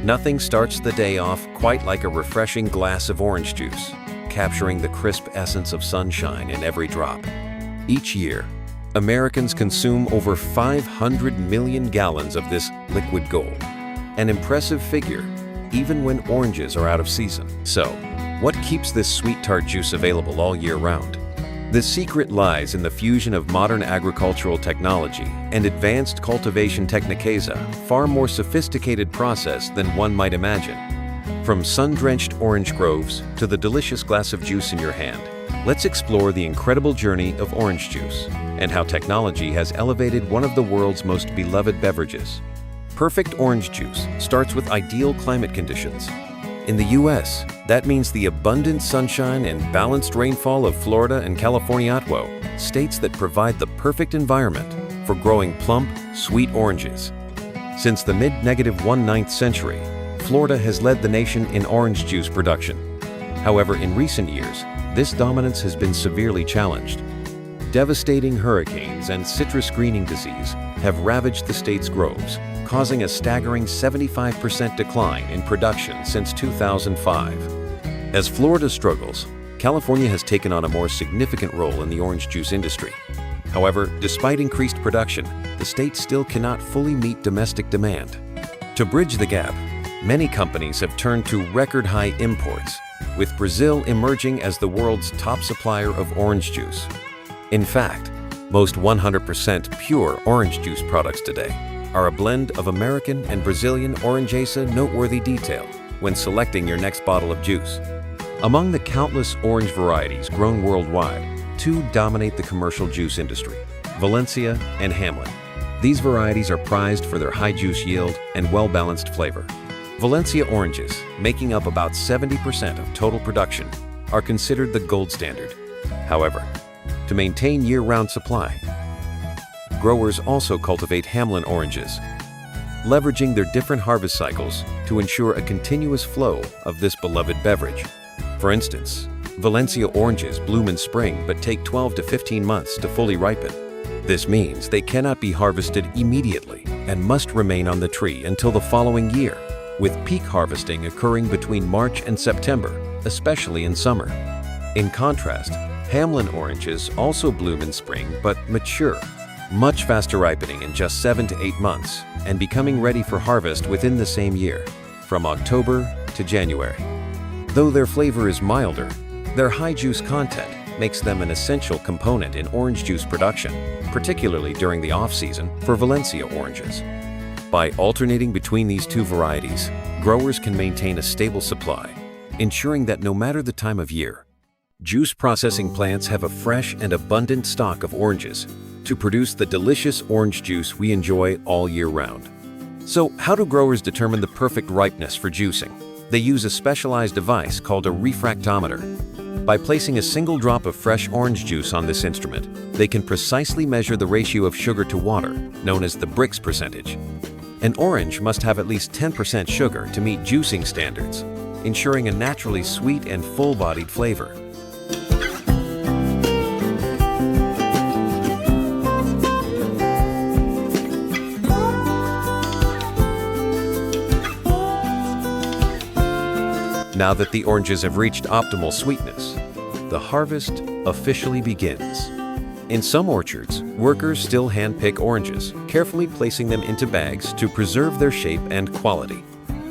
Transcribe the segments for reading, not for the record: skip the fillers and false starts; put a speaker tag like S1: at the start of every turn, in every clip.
S1: Nothing starts the day off quite like a refreshing glass of orange juice, capturing the crisp essence of sunshine in every drop. Each year, Americans consume over 500 million gallons of this liquid gold, an impressive figure even when oranges are out of season. So, what keeps this sweet tart juice available all year round? The secret lies in the fusion of modern agricultural technology and advanced cultivation techniques, a far more sophisticated process than one might imagine. From sun-drenched orange groves to the delicious glass of juice in your hand, let's explore the incredible journey of orange juice and how technology has elevated one of the world's most beloved beverages. Perfect orange juice starts with ideal climate conditions. In the U.S., that means the abundant sunshine and balanced rainfall of Florida and California, states that provide the perfect environment for growing plump, sweet oranges. Since the mid-19th century, Florida has led the nation in orange juice production. However, in recent years, this dominance has been severely challenged. Devastating hurricanes and citrus greening disease have ravaged the state's groves, causing a staggering 75% decline in production since 2005. As Florida struggles, California has taken on a more significant role in the orange juice industry. However, despite increased production, the state still cannot fully meet domestic demand. To bridge the gap, many companies have turned to record-high imports, with Brazil emerging as the world's top supplier of orange juice. In fact, most 100% pure orange juice products today are a blend of American and Brazilian oranges. A noteworthy detail when selecting your next bottle of juice. Among the countless orange varieties grown worldwide, two dominate the commercial juice industry: Valencia and Hamlin. These varieties are prized for their high juice yield and well-balanced flavor. Valencia oranges, making up about 70% of total production, are considered the gold standard. However, to maintain year-round supply, growers also cultivate Hamlin oranges, leveraging their different harvest cycles to ensure a continuous flow of this beloved beverage. For instance, Valencia oranges bloom in spring but take 12 to 15 months to fully ripen. This means they cannot be harvested immediately and must remain on the tree until the following year, with peak harvesting occurring between March and September, especially in summer. In contrast, Hamlin oranges also bloom in spring but mature, much faster, ripening in just 7 to 8 months and becoming ready for harvest within the same year, from October to January. Though their flavor is milder, their high juice content makes them an essential component in orange juice production, particularly during the off-season for Valencia oranges. By alternating between these two varieties, growers can maintain a stable supply, ensuring that no matter the time of year, juice processing plants have a fresh and abundant stock of oranges to produce the delicious orange juice we enjoy all year round. So, how do growers determine the perfect ripeness for juicing? They use a specialized device called a refractometer. By placing a single drop of fresh orange juice on this instrument, they can precisely measure the ratio of sugar to water, known as the Brix percentage. An orange must have at least 10% sugar to meet juicing standards, ensuring a naturally sweet and full-bodied flavor. Now that the oranges have reached optimal sweetness, the harvest officially begins. In some orchards, workers still hand-pick oranges, carefully placing them into bags to preserve their shape and quality.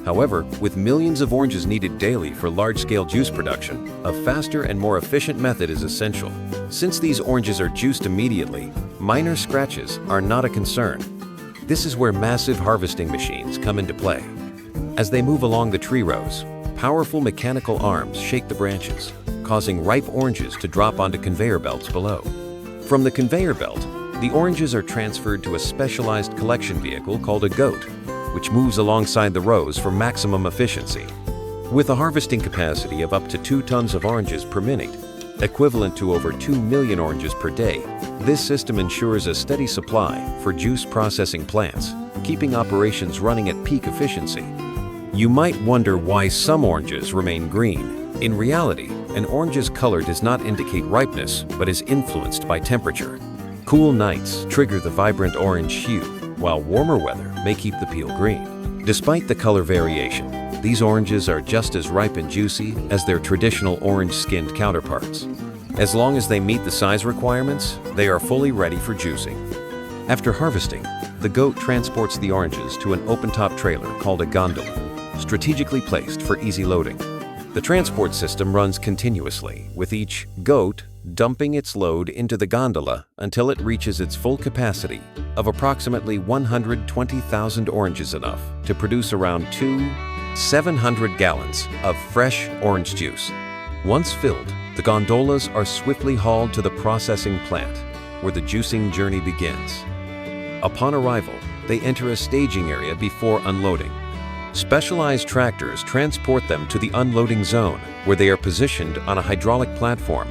S1: However, with millions of oranges needed daily for large-scale juice production, a faster and more efficient method is essential. Since these oranges are juiced immediately, minor scratches are not a concern. This is where massive harvesting machines come into play. As they move along the tree rows, powerful mechanical arms shake the branches, causing ripe oranges to drop onto conveyor belts below. From the conveyor belt, the oranges are transferred to a specialized collection vehicle called a goat, which moves alongside the rows for maximum efficiency. With a harvesting capacity of up to 2 tons of oranges per minute, equivalent to over 2 million oranges per day, this system ensures a steady supply for juice processing plants, keeping operations running at peak efficiency. You might wonder why some oranges remain green. In reality, an orange's color does not indicate ripeness, but is influenced by temperature. Cool nights trigger the vibrant orange hue, while warmer weather may keep the peel green. Despite the color variation, these oranges are just as ripe and juicy as their traditional orange-skinned counterparts. As long as they meet the size requirements, they are fully ready for juicing. After harvesting, the goat transports the oranges to an open-top trailer called a gondola, strategically placed for easy loading. The transport system runs continuously, with each goat dumping its load into the gondola until it reaches its full capacity of approximately 120,000 oranges, enough to produce around 700 gallons of fresh orange juice. Once filled, the gondolas are swiftly hauled to the processing plant, where the juicing journey begins. Upon arrival, they enter a staging area before unloading. Specialized tractors transport them to the unloading zone, where they are positioned on a hydraulic platform.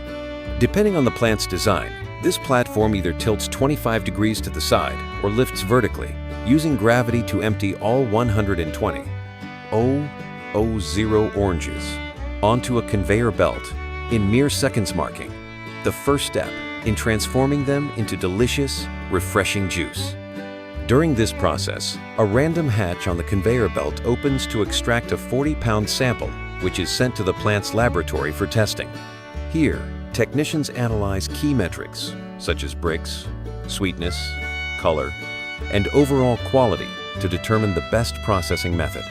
S1: Depending on the plant's design, this platform either tilts 25 degrees to the side or lifts vertically, using gravity to empty all 120,000 oranges onto a conveyor belt in mere seconds, marking the first step in transforming them into delicious, refreshing juice. During this process, a random hatch on the conveyor belt opens to extract a 40-pound sample, which is sent to the plant's laboratory for testing. Here, technicians analyze key metrics such as Brix, sweetness, color, and overall quality to determine the best processing method.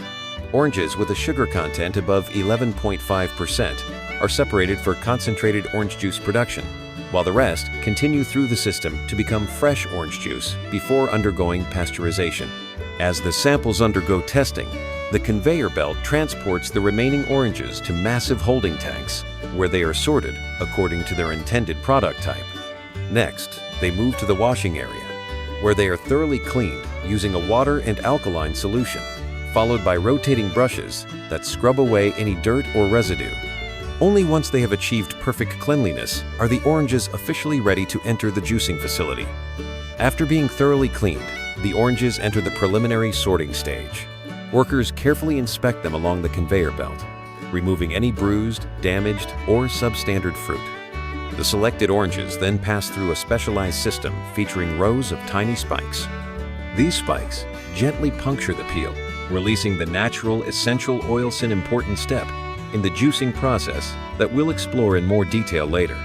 S1: Oranges with a sugar content above 11.5% are separated for concentrated orange juice production, while the rest continue through the system to become fresh orange juice before undergoing pasteurization. As the samples undergo testing, the conveyor belt transports the remaining oranges to massive holding tanks, where they are sorted according to their intended product type. Next, they move to the washing area, where they are thoroughly cleaned using a water and alkaline solution, followed by rotating brushes that scrub away any dirt or residue. Only once they have achieved perfect cleanliness are the oranges officially ready to enter the juicing facility. After being thoroughly cleaned, the oranges enter the preliminary sorting stage. Workers carefully inspect them along the conveyor belt, removing any bruised, damaged, or substandard fruit. The selected oranges then pass through a specialized system featuring rows of tiny spikes. These spikes gently puncture the peel, releasing the natural, essential oilsin important step in the juicing process that we'll explore in more detail later.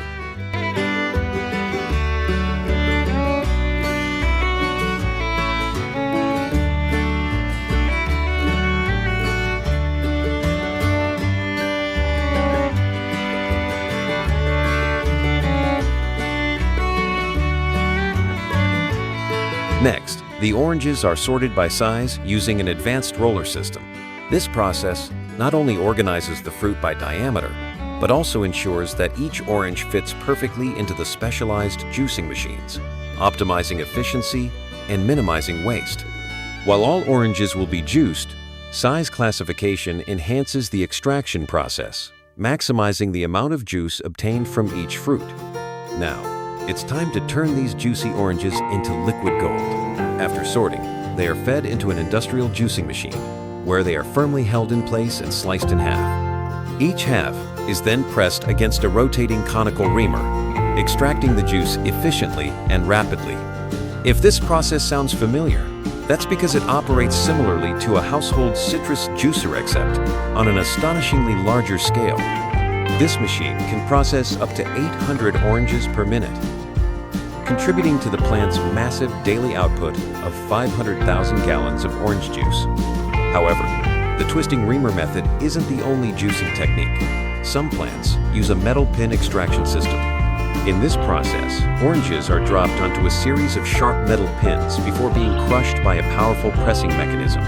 S1: Next, the oranges are sorted by size using an advanced roller system. This process not only organizes the fruit by diameter, but also ensures that each orange fits perfectly into the specialized juicing machines, optimizing efficiency and minimizing waste. While all oranges will be juiced, size classification enhances the extraction process, maximizing the amount of juice obtained from each fruit. Now, it's time to turn these juicy oranges into liquid gold. After sorting, they are fed into an industrial juicing machine, where they are firmly held in place and sliced in half. Each half is then pressed against a rotating conical reamer, extracting the juice efficiently and rapidly. If this process sounds familiar, that's because it operates similarly to a household citrus juicer, except on an astonishingly larger scale. This machine can process up to 800 oranges per minute, contributing to the plant's massive daily output of 500,000 gallons of orange juice. However, the twisting reamer method isn't the only juicing technique. Some plants use a metal pin extraction system. In this process, oranges are dropped onto a series of sharp metal pins before being crushed by a powerful pressing mechanism.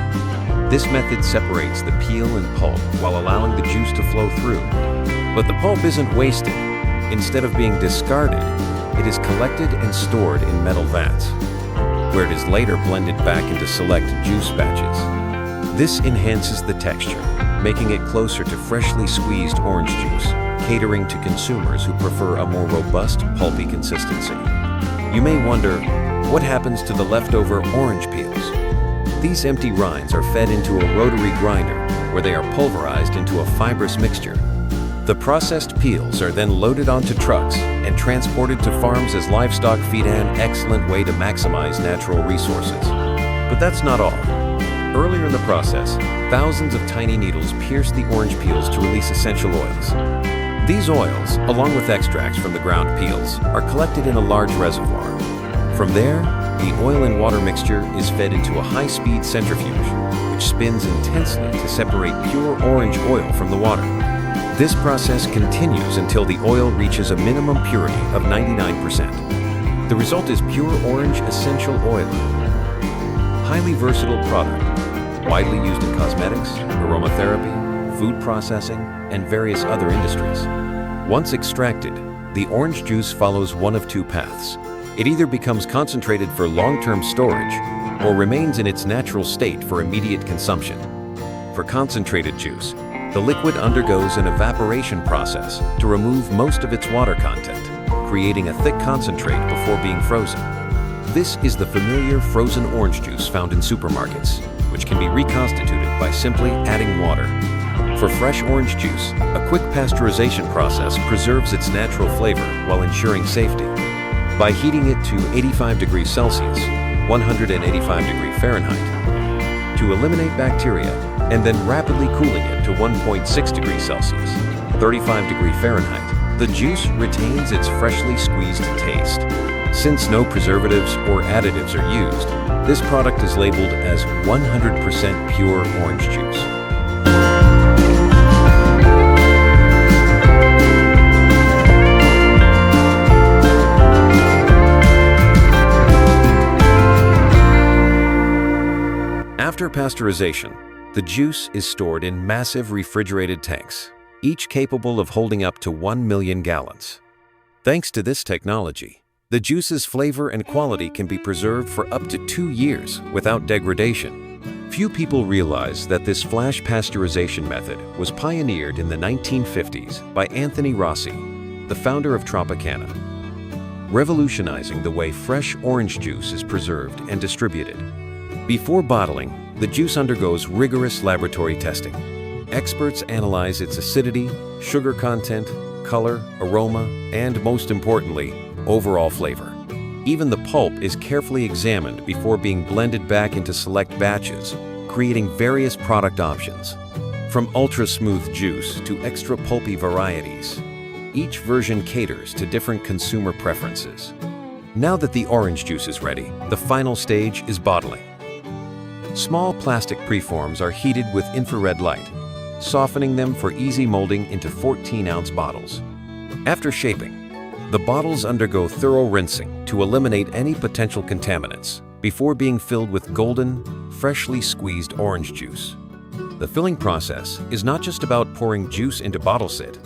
S1: This method separates the peel and pulp while allowing the juice to flow through. But the pulp isn't wasted. Instead of being discarded, it is collected and stored in metal vats, where it is later blended back into select juice batches. This enhances the texture, making it closer to freshly squeezed orange juice, catering to consumers who prefer a more robust, pulpy consistency. You may wonder, what happens to the leftover orange peels? These empty rinds are fed into a rotary grinder, where they are pulverized into a fibrous mixture. The processed peels are then loaded onto trucks and transported to farms as livestock feed, an excellent way to maximize natural resources. But that's not all. Earlier in the process, thousands of tiny needles pierce the orange peels to release essential oils. These oils, along with extracts from the ground peels, are collected in a large reservoir. From there, the oil and water mixture is fed into a high-speed centrifuge, which spins intensely to separate pure orange oil from the water. This process continues until the oil reaches a minimum purity of 99%. The result is pure orange essential oil. Highly versatile product, widely used in cosmetics, aromatherapy, food processing, and various other industries. Once extracted, the orange juice follows one of two paths. It either becomes concentrated for long-term storage or remains in its natural state for immediate consumption. For concentrated juice, the liquid undergoes an evaporation process to remove most of its water content, creating a thick concentrate before being frozen. This is the familiar frozen orange juice found in supermarkets, which can be reconstituted by simply adding water. For fresh orange juice, a quick pasteurization process preserves its natural flavor while ensuring safety. By heating it to 85 degrees Celsius, 185 degrees Fahrenheit, to eliminate bacteria, and then rapidly cooling it to 1.6 degrees Celsius, 35 degrees Fahrenheit, the juice retains its freshly squeezed taste. Since no preservatives or additives are used, this product is labeled as 100% pure orange juice. After pasteurization, the juice is stored in massive refrigerated tanks, each capable of holding up to 1 million gallons. Thanks to this technology, the juice's flavor and quality can be preserved for up to 2 years without degradation. Few people realize that this flash pasteurization method was pioneered in the 1950s by Anthony Rossi, the founder of Tropicana, revolutionizing the way fresh orange juice is preserved and distributed. Before bottling, the juice undergoes rigorous laboratory testing. Experts analyze its acidity, sugar content, color, aroma, and most importantly, overall flavor. Even the pulp is carefully examined before being blended back into select batches, creating various product options. From ultra-smooth juice to extra pulpy varieties, each version caters to different consumer preferences. Now that the orange juice is ready, the final stage is bottling. Small plastic preforms are heated with infrared light, softening them for easy molding into 14-ounce bottles. After shaping, the bottles undergo thorough rinsing to eliminate any potential contaminants before being filled with golden, freshly squeezed orange juice. The filling process is not just about pouring juice into bottles. It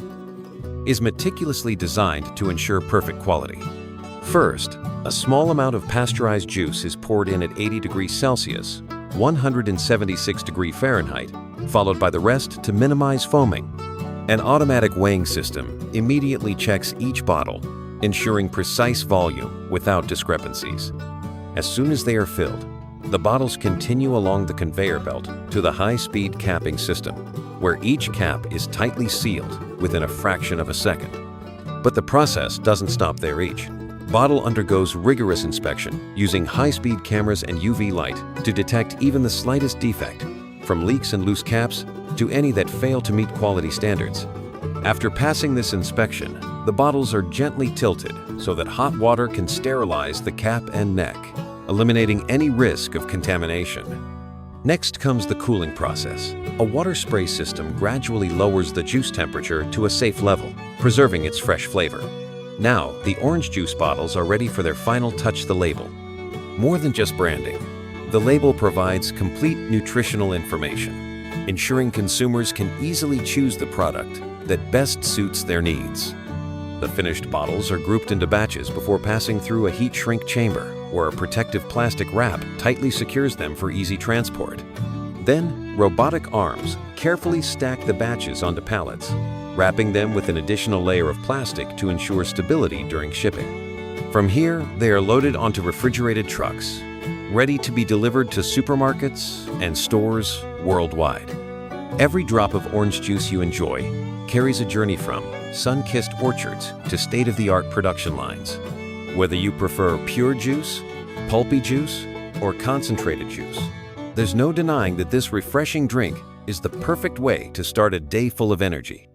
S1: is meticulously designed to ensure perfect quality. First, a small amount of pasteurized juice is poured in at 80 degrees Celsius, 176 degrees Fahrenheit, followed by the rest to minimize foaming. An automatic weighing system immediately checks each bottle, ensuring precise volume without discrepancies. As soon as they are filled, the bottles continue along the conveyor belt to the high-speed capping system, where each cap is tightly sealed within a fraction of a second. But the process doesn't stop there. Each bottle undergoes rigorous inspection using high-speed cameras and UV light to detect even the slightest defect, from leaks and loose caps to any that fail to meet quality standards. After passing this inspection, the bottles are gently tilted so that hot water can sterilize the cap and neck, eliminating any risk of contamination. Next comes the cooling process. A water spray system gradually lowers the juice temperature to a safe level, preserving its fresh flavor. Now, the orange juice bottles are ready for their final touch: the label. More than just branding, the label provides complete nutritional information, ensuring consumers can easily choose the product that best suits their needs. The finished bottles are grouped into batches before passing through a heat shrink chamber, where a protective plastic wrap tightly secures them for easy transport. Then, robotic arms carefully stack the batches onto pallets, wrapping them with an additional layer of plastic to ensure stability during shipping. From here, they are loaded onto refrigerated trucks, ready to be delivered to supermarkets and stores worldwide. Every drop of orange juice you enjoy carries a journey from sun-kissed orchards to state-of-the-art production lines. Whether you prefer pure juice, pulpy juice, or concentrated juice, There's no denying that this refreshing drink is the perfect way to start a day full of energy.